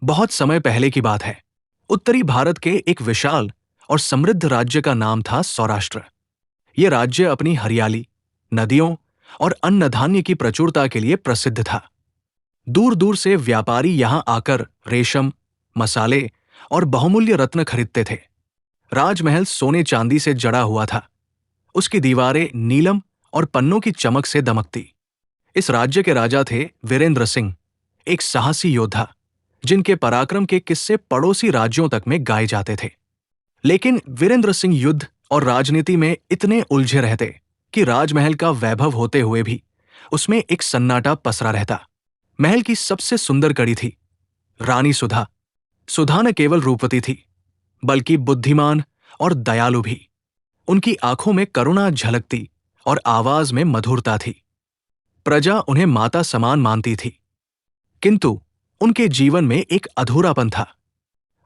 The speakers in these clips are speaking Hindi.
बहुत समय पहले की बात है। उत्तरी भारत के एक विशाल और समृद्ध राज्य का नाम था सौराष्ट्र। ये राज्य अपनी हरियाली, नदियों और अन्न धान्य की प्रचुरता के लिए प्रसिद्ध था। दूर दूर से व्यापारी यहां आकर रेशम, मसाले और बहुमूल्य रत्न खरीदते थे। राजमहल सोने चांदी से जड़ा हुआ था। उसकी दीवारें नीलम और पन्नों की चमक से दमकती। इस राज्य के राजा थे वीरेंद्र सिंह, एक साहसी योद्धा जिनके पराक्रम के किस्से पड़ोसी राज्यों तक में गाए जाते थे। लेकिन वीरेंद्र सिंह युद्ध और राजनीति में इतने उलझे रहते कि राजमहल का वैभव होते हुए भी उसमें एक सन्नाटा पसरा रहता। महल की सबसे सुंदर कड़ी थी रानी सुधा। सुधा न केवल रूपवती थी, बल्कि बुद्धिमान और दयालु भी। उनकी आंखों में करुणा झलकती और आवाज में मधुरता थी। प्रजा उन्हें माता समान मानती थी। किंतु उनके जीवन में एक अधूरापन था।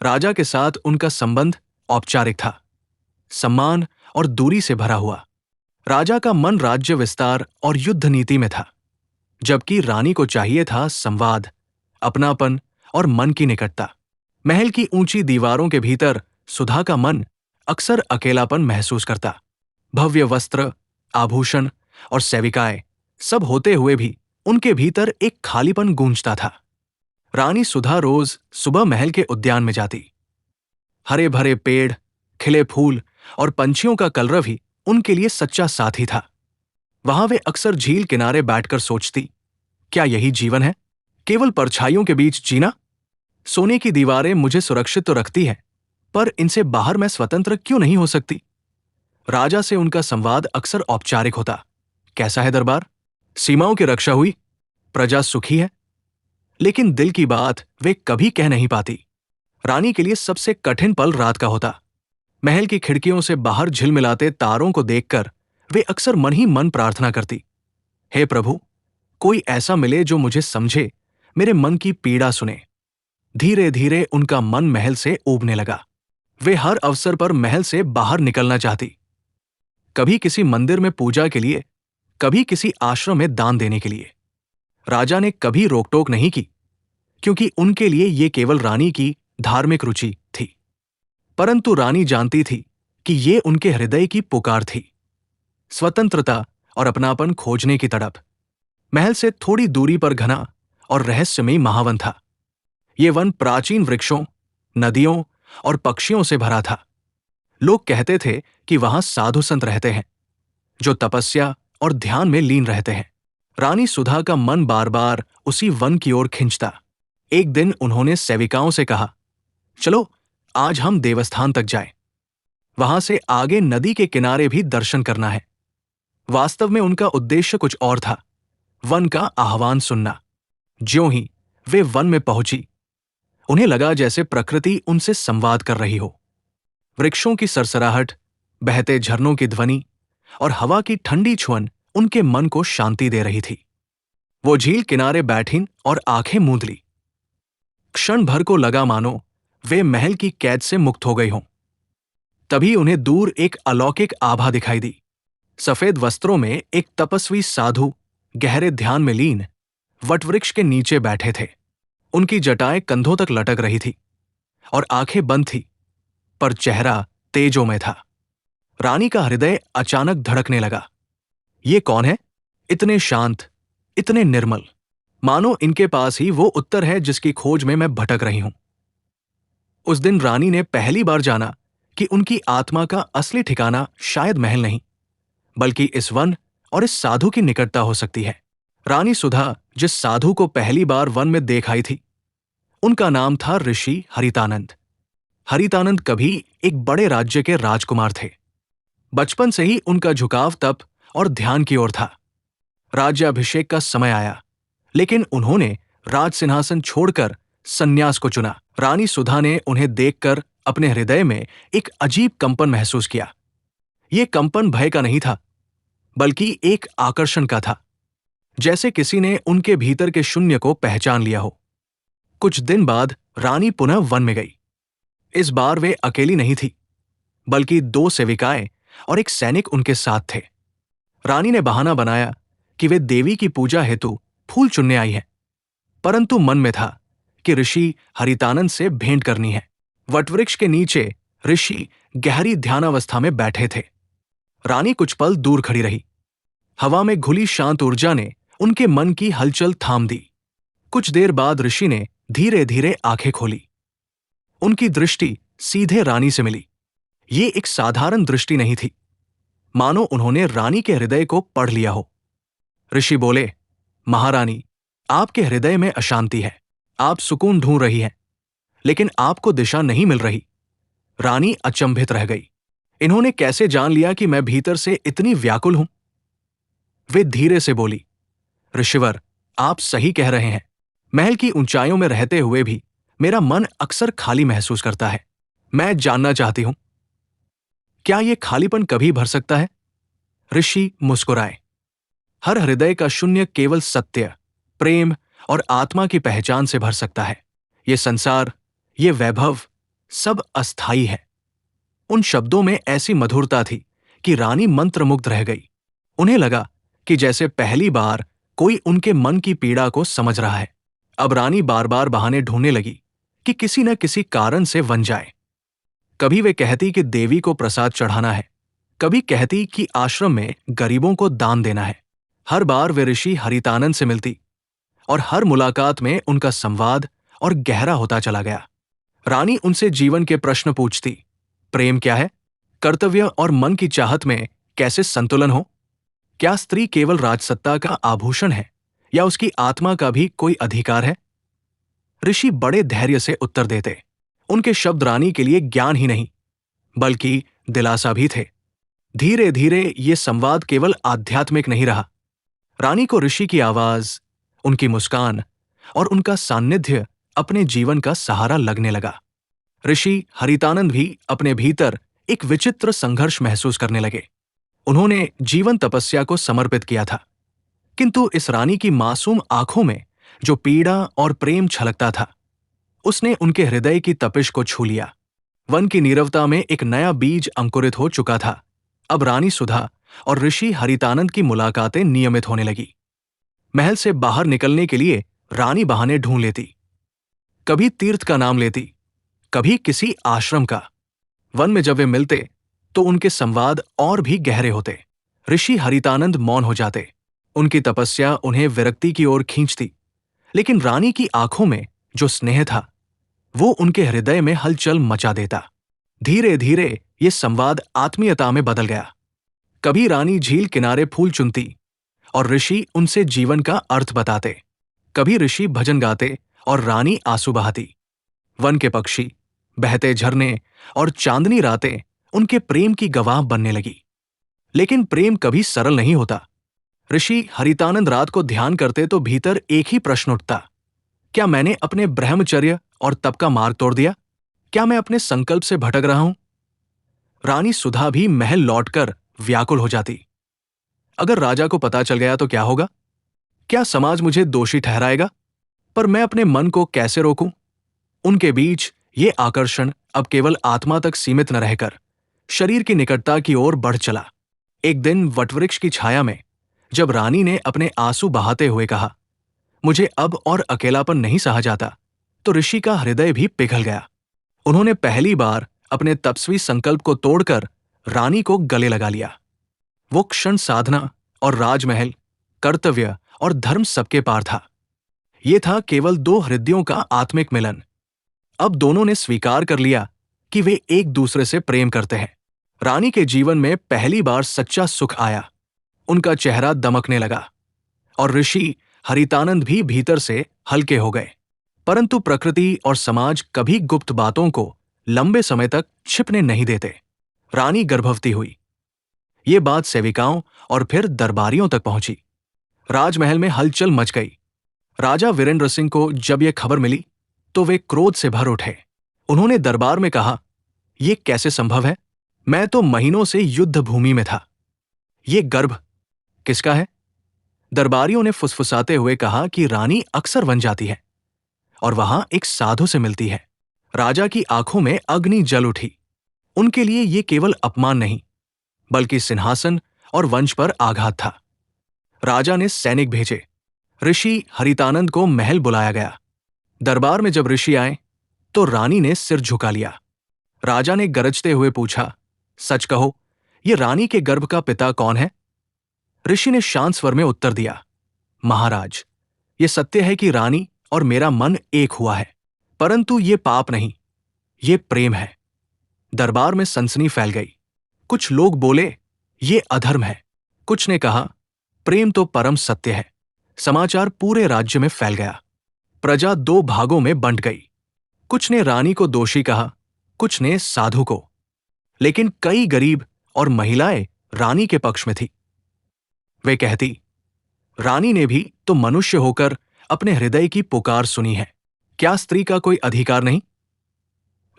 राजा के साथ उनका संबंध औपचारिक था, सम्मान और दूरी से भरा हुआ। राजा का मन राज्य विस्तार और युद्ध नीति में था, जबकि रानी को चाहिए था संवाद, अपनापन और मन की निकटता। महल की ऊंची दीवारों के भीतर सुधा का मन अक्सर अकेलापन महसूस करता। भव्य वस्त्र, आभूषण और सेविकाएं सब होते हुए भी उनके भीतर एक खालीपन गूंजता था। रानी सुधा रोज सुबह महल के उद्यान में जाती। हरे भरे पेड़, खिले फूल और पंछियों का कलरव ही उनके लिए सच्चा साथी था। वहां वे अक्सर झील किनारे बैठकर सोचती, क्या यही जीवन है? केवल परछाइयों के बीच जीना? सोने की दीवारें मुझे सुरक्षित तो रखती हैं, पर इनसे बाहर मैं स्वतंत्र क्यों नहीं हो सकती? राजा से उनका संवाद अक्सर औपचारिक होता। कैसा है दरबार? सीमाओं की रक्षा हुई? प्रजा सुखी है? लेकिन दिल की बात वे कभी कह नहीं पाती। रानी के लिए सबसे कठिन पल रात का होता। महल की खिड़कियों से बाहर झिलमिलाते तारों को देखकर वे अक्सर मन ही मन प्रार्थना करती, हे प्रभु, कोई ऐसा मिले जो मुझे समझे, मेरे मन की पीड़ा सुने। धीरे धीरे उनका मन महल से ऊबने लगा। वे हर अवसर पर महल से बाहर निकलना चाहती। कभी किसी मंदिर में पूजा के लिए, कभी किसी आश्रम में दान देने के लिए। राजा ने कभी रोकटोक नहीं की, क्योंकि उनके लिए ये केवल रानी की धार्मिक रुचि थी। परंतु रानी जानती थी कि ये उनके हृदय की पुकार थी, स्वतंत्रता और अपनापन खोजने की तड़प। महल से थोड़ी दूरी पर घना और रहस्यमयी महावन था। ये वन प्राचीन वृक्षों, नदियों और पक्षियों से भरा था। लोग कहते थे कि वहां साधु संत रहते हैं, जो तपस्या और ध्यान में लीन रहते हैं। रानी सुधा का मन बार बार उसी वन की ओर खिंचता। एक दिन उन्होंने सेविकाओं से कहा, चलो आज हम देवस्थान तक जाएं। वहां से आगे नदी के किनारे भी दर्शन करना है। वास्तव में उनका उद्देश्य कुछ और था, वन का आह्वान सुनना। ज्यों ही वे वन में पहुंची, उन्हें लगा जैसे प्रकृति उनसे संवाद कर रही हो। वृक्षों की सरसराहट, बहते झरनों की ध्वनि और हवा की ठंडी छुअन उनके मन को शांति दे रही थी। वो झील किनारे बैठीं और आंखें मूंद ली। क्षण भर को लगा मानो वे महल की कैद से मुक्त हो गई हों। तभी उन्हें दूर एक अलौकिक आभा दिखाई दी। सफेद वस्त्रों में एक तपस्वी साधु गहरे ध्यान में लीन वटवृक्ष के नीचे बैठे थे। उनकी जटाएं कंधों तक लटक रही थी और आंखें बंद थी, पर चेहरा तेजोमय था। रानी का हृदय अचानक धड़कने लगा। ये कौन है? इतने शांत, इतने निर्मल, मानो इनके पास ही वो उत्तर है जिसकी खोज में मैं भटक रही हूं। उस दिन रानी ने पहली बार जाना कि उनकी आत्मा का असली ठिकाना शायद महल नहीं, बल्कि इस वन और इस साधु की निकटता हो सकती है। रानी सुधा जिस साधु को पहली बार वन में देख आई थी, उनका नाम था ऋषि हरितानंद। हरितानंद कभी एक बड़े राज्य के राजकुमार थे। बचपन से ही उनका झुकाव तप और ध्यान की ओर था। राज्याभिषेक का समय आया, लेकिन उन्होंने राज सिंहासन छोड़कर संन्यास को चुना। रानी सुधा ने उन्हें देखकर अपने हृदय में एक अजीब कंपन महसूस किया। ये कंपन भय का नहीं था, बल्कि एक आकर्षण का था, जैसे किसी ने उनके भीतर के शून्य को पहचान लिया हो। कुछ दिन बाद रानी पुनः वन में गई। इस बार वे अकेली नहीं थी, बल्कि 2 सेविकाएं और एक सैनिक उनके साथ थे। रानी ने बहाना बनाया कि वे देवी की पूजा हेतु फूल चुनने आई हैं, परंतु मन में था कि ऋषि हरितानंद से भेंट करनी है। वटवृक्ष के नीचे ऋषि गहरी ध्यानावस्था में बैठे थे। रानी कुछ पल दूर खड़ी रही। हवा में घुली शांत ऊर्जा ने उनके मन की हलचल थाम दी। कुछ देर बाद ऋषि ने धीरे धीरे आंखें खोली। उनकी दृष्टि सीधे रानी से मिली। ये एक साधारण दृष्टि नहीं थी, मानो उन्होंने रानी के हृदय को पढ़ लिया हो। ऋषि बोले, महारानी, आपके हृदय में अशांति है। आप सुकून ढूंढ रही हैं, लेकिन आपको दिशा नहीं मिल रही। रानी अचंभित रह गई। इन्होंने कैसे जान लिया कि मैं भीतर से इतनी व्याकुल हूं? वे धीरे से बोली, ऋषिवर, आप सही कह रहे हैं। महल की ऊंचाइयों में रहते हुए भी मेरा मन अक्सर खाली महसूस करता है। मैं जानना चाहती हूं, क्या यह खालीपन कभी भर सकता है? ऋषि मुस्कुराए। हर हृदय का शून्य केवल सत्य, प्रेम और आत्मा की पहचान से भर सकता है। ये संसार, ये वैभव, सब अस्थायी है। उन शब्दों में ऐसी मधुरता थी कि रानी मंत्रमुग्ध रह गई। उन्हें लगा कि जैसे पहली बार कोई उनके मन की पीड़ा को समझ रहा है। अब रानी बार बार बहाने ढूंढने लगी कि किसी न किसी कारण से बन जाए। कभी वे कहती कि देवी को प्रसाद चढ़ाना है, कभी कहती कि आश्रम में गरीबों को दान देना है। हर बार वे ऋषि हरितानंद से मिलती और हर मुलाकात में उनका संवाद और गहरा होता चला गया। रानी उनसे जीवन के प्रश्न पूछती, प्रेम क्या है? कर्तव्य और मन की चाहत में कैसे संतुलन हो? क्या स्त्री केवल राजसत्ता का आभूषण है या उसकी आत्मा का भी कोई अधिकार है? ऋषि बड़े धैर्य से उत्तर देते। उनके शब्द रानी के लिए ज्ञान ही नहीं, बल्कि दिलासा भी थे। धीरे धीरे ये संवाद केवल आध्यात्मिक नहीं रहा। रानी को ऋषि की आवाज, उनकी मुस्कान और उनका सान्निध्य अपने जीवन का सहारा लगने लगा। ऋषि हरितानंद भी अपने भीतर एक विचित्र संघर्ष महसूस करने लगे। उन्होंने जीवन तपस्या को समर्पित किया था, किंतु इस रानी की मासूम आंखों में जो पीड़ा और प्रेम छलकता था, उसने उनके हृदय की तपिश को छू लिया। वन की नीरवता में एक नया बीज अंकुरित हो चुका था। अब रानी सुधा और ऋषि हरितानंद की मुलाकातें नियमित होने लगी। महल से बाहर निकलने के लिए रानी बहाने ढूंढ लेती। कभी तीर्थ का नाम लेती, कभी किसी आश्रम का। वन में जब वे मिलते तो उनके संवाद और भी गहरे होते। ऋषि हरितानंद मौन हो जाते। उनकी तपस्या उन्हें विरक्ति की ओर खींचती, लेकिन रानी की आंखों में जो स्नेह था, वो उनके हृदय में हलचल मचा देता। धीरे धीरे ये संवाद आत्मीयता में बदल गया। कभी रानी झील किनारे फूल चुनती और ऋषि उनसे जीवन का अर्थ बताते। कभी ऋषि भजन गाते और रानी आंसू बहाती। वन के पक्षी, बहते झरने और चांदनी रातें उनके प्रेम की गवाह बनने लगी। लेकिन प्रेम कभी सरल नहीं होता। ऋषि हरितानंद रात को ध्यान करते तो भीतर एक ही प्रश्न उठता, क्या मैंने अपने ब्रह्मचर्य और तप का मार्ग तोड़ दिया? क्या मैं अपने संकल्प से भटक रहा हूं? रानी सुधा भी महल लौटकर व्याकुल हो जाती। अगर राजा को पता चल गया तो क्या होगा? क्या समाज मुझे दोषी ठहराएगा? पर मैं अपने मन को कैसे रोकूं? उनके बीच ये आकर्षण अब केवल आत्मा तक सीमित न रहकर शरीर की निकटता की ओर बढ़ चला। एक दिन वटवृक्ष की छाया में जब रानी ने अपने आंसू बहाते हुए कहा, मुझे अब और अकेलापन नहीं सहा जाता, तो ऋषि का हृदय भी पिघल गया। उन्होंने पहली बार अपने तपस्वी संकल्प को तोड़कर रानी को गले लगा लिया। वो क्षण साधना और राजमहल, कर्तव्य और धर्म सबके पार था। ये था केवल दो हृदयों का आत्मिक मिलन। अब दोनों ने स्वीकार कर लिया कि वे एक दूसरे से प्रेम करते हैं। रानी के जीवन में पहली बार सच्चा सुख आया। उनका चेहरा दमकने लगा और ऋषि हरितानंद भी भीतर से हल्के हो गए। परंतु प्रकृति और समाज कभी गुप्त बातों को लंबे समय तक छिपने नहीं देते। रानी गर्भवती हुई। ये बात सेविकाओं और फिर दरबारियों तक पहुंची। राजमहल में हलचल मच गई। राजा वीरेंद्र सिंह को जब यह खबर मिली तो वे क्रोध से भर उठे। उन्होंने दरबार में कहा, यह कैसे संभव है? मैं तो महीनों से युद्ध भूमि में था। ये गर्भ किसका है? दरबारियों ने फुसफुसाते हुए कहा कि रानी अक्सर वन जाती है और वहां एक साधु से मिलती है। राजा की आंखों में अग्नि जल उठी। उनके लिए ये केवल अपमान नहीं, बल्कि सिंहासन और वंश पर आघात था। राजा ने सैनिक भेजे। ऋषि हरितानंद को महल बुलाया गया। दरबार में जब ऋषि आए तो रानी ने सिर झुका लिया। राजा ने गरजते हुए पूछा, सच कहो, ये रानी के गर्भ का पिता कौन है? ऋषि ने शांत स्वर में उत्तर दिया, महाराज, ये सत्य है कि रानी और मेरा मन एक हुआ है, परंतु ये पाप नहीं, ये प्रेम है। दरबार में सनसनी फैल गई। कुछ लोग बोले, ये अधर्म है। कुछ ने कहा, प्रेम तो परम सत्य है। समाचार पूरे राज्य में फैल गया। प्रजा दो भागों में बंट गई। कुछ ने रानी को दोषी कहा, कुछ ने साधु को, लेकिन कई गरीब और महिलाएं रानी के पक्ष में थी। वे कहती, रानी ने भी तो मनुष्य होकर अपने हृदय की पुकार सुनी है, क्या स्त्री का कोई अधिकार नहीं?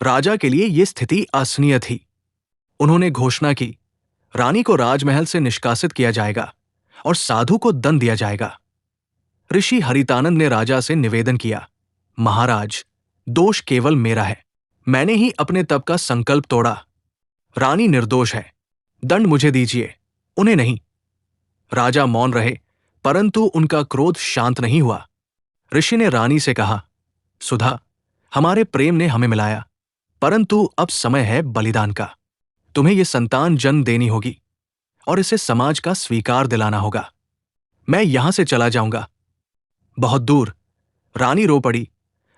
राजा के लिए यह स्थिति असहनीय थी। उन्होंने घोषणा की, रानी को राजमहल से निष्कासित किया जाएगा और साधु को दंड दिया जाएगा। ऋषि हरितानंद ने राजा से निवेदन किया, महाराज, दोष केवल मेरा है। मैंने ही अपने तप का संकल्प तोड़ा। रानी निर्दोष है, दंड मुझे दीजिए, उन्हें नहीं। राजा मौन रहे, परंतु उनका क्रोध शांत नहीं हुआ। ऋषि ने रानी से कहा, सुधा, हमारे प्रेम ने हमें मिलाया, परंतु अब समय है बलिदान का। तुम्हें यह संतान जन्म देनी होगी और इसे समाज का स्वीकार दिलाना होगा। मैं यहां से चला जाऊंगा, बहुत दूर। रानी रो पड़ी,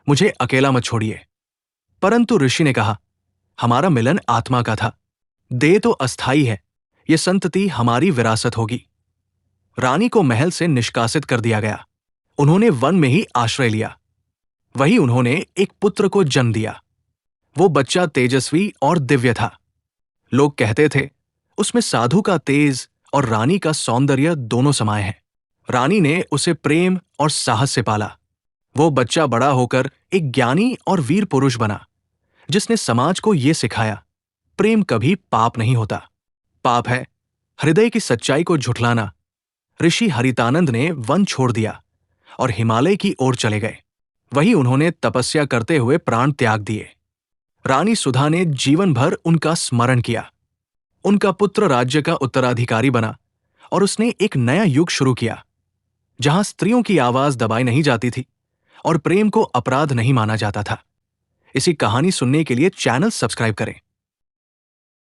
मुझे अकेला मत छोड़िए। परंतु ऋषि ने कहा, हमारा मिलन आत्मा का था, देह तो अस्थाई है, यह संतति हमारी विरासत होगी। रानी को महल से निष्कासित कर दिया गया। उन्होंने वन में ही आश्रय लिया। वही उन्होंने एक पुत्र को जन्म दिया। वो बच्चा तेजस्वी और दिव्य था। लोग कहते थे, उसमें साधु का तेज और रानी का सौंदर्य दोनों समाये हैं। रानी ने उसे प्रेम और साहस से पाला। वो बच्चा बड़ा होकर एक ज्ञानी और वीर पुरुष बना, जिसने समाज को ये सिखाया, प्रेम कभी पाप नहीं होता। पाप है हृदय की सच्चाई को झुठलाना। ऋषि हरितानंद ने वन छोड़ दिया और हिमालय की ओर चले गए। वहीं उन्होंने तपस्या करते हुए प्राण त्याग दिए। रानी सुधा ने जीवन भर उनका स्मरण किया। उनका पुत्र राज्य का उत्तराधिकारी बना और उसने एक नया युग शुरू किया, जहां स्त्रियों की आवाज दबाई नहीं जाती थी और प्रेम को अपराध नहीं माना जाता था। इसी कहानी सुनने के लिए चैनल सब्सक्राइब करें।